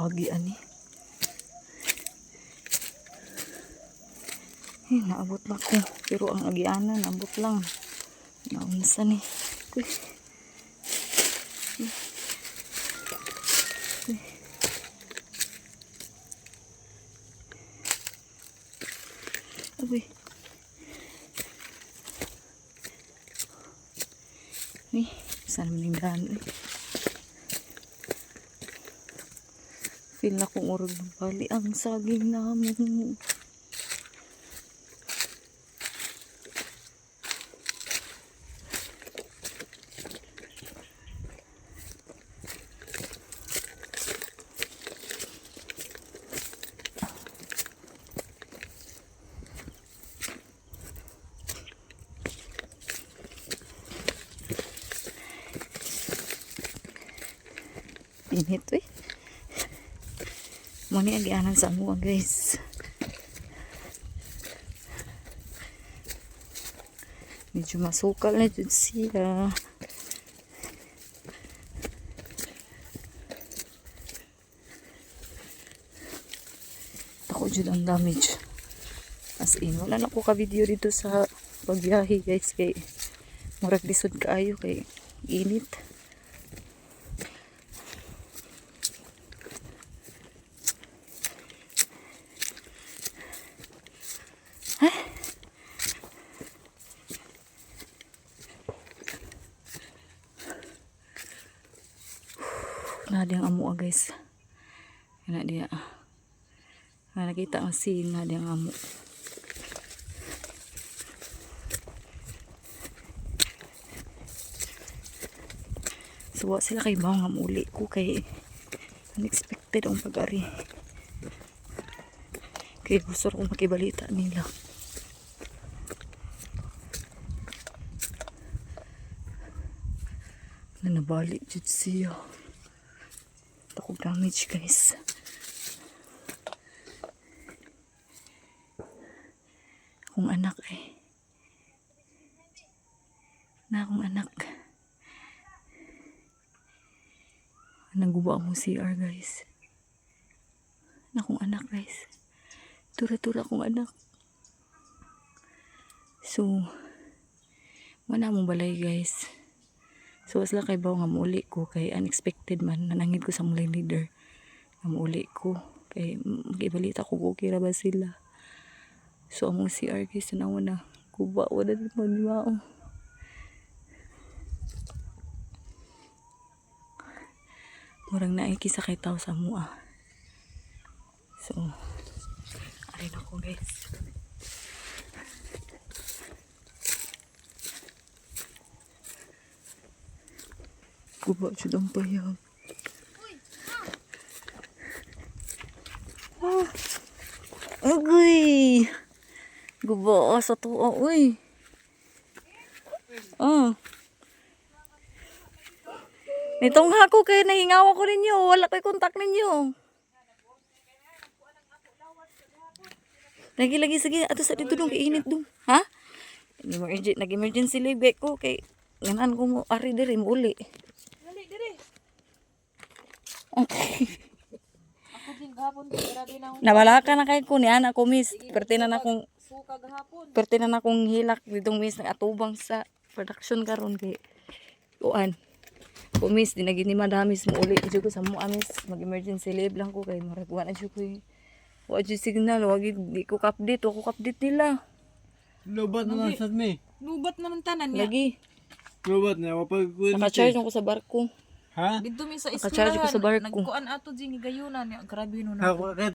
agi ani. Naabot na ko. Pero ang agianan, naabot lang. Naunsa ni. Uy. Uy. Uy. Uy. Saan naman yung daan? Feel na kong urog ng bali ang saging namin. Init eh. Muna yung agianan sa mua guys. Medyo masukal na dyan siya. Ako dyan ang damage. As in, wala na ko ka-video dito sa pagbiyahe guys. Kay murag lisod kaayo kay init. Na diyang amo guys. Na dia. Nakita ang scene na diyang amo. Suwa sila kay bawang amuli ko kay unexpected ang pag-ari. Kaya gusto kong makibalita nila. Na nabalik dyan siya. Takog damage guys. Akong anak eh. Na akong anak. Naguba akong CR guys. Na akong anak guys. Tura-tura akong anak. So, wala mong balay guys. So, sila kay bawa nga muli ko kay unexpected man. Nanangid ko sa mulay leader. Nga muli ko. Kay mag-ibalita ko okay ra ba sila. So, among CR guys na na. Kuba, wala din magmao. Murang naikisa kay tao sa mua. So, arin ako guys. Kuba siya ang payag. Ah. Agoy! Guba sa tuwa. Uy! Ah. Nitong hako kayo, nahingawa ko ninyo. Wala kayo kontak ninyo. Lagi-lagi, sige. Ato sa dito dong, kainit dong. Ha? Nag-emergency leave ko. Kay, nganan ko mo, ari diri, muli. Okay. Nawala ka na kay ko ni anak ko miss. Pertinan na akong hilak ditong miss ng atubang sa production karon kay kuan. Ko miss dinagi ni madamis mo uli jud ko sa mo miss mag-emergency leave lang ko kay maraguan na jud ko. Wa jud signal wag di ko update nila. Lubat naman sad me. Lubat naman tanan niya. Lagi. Lubat na mapag Naka-charge ko sa barko. Ha? Dito mi sa Naka-charge ko sa eskwelahan. barko. Nagkuan ato din ni gayunan. Grabe no na.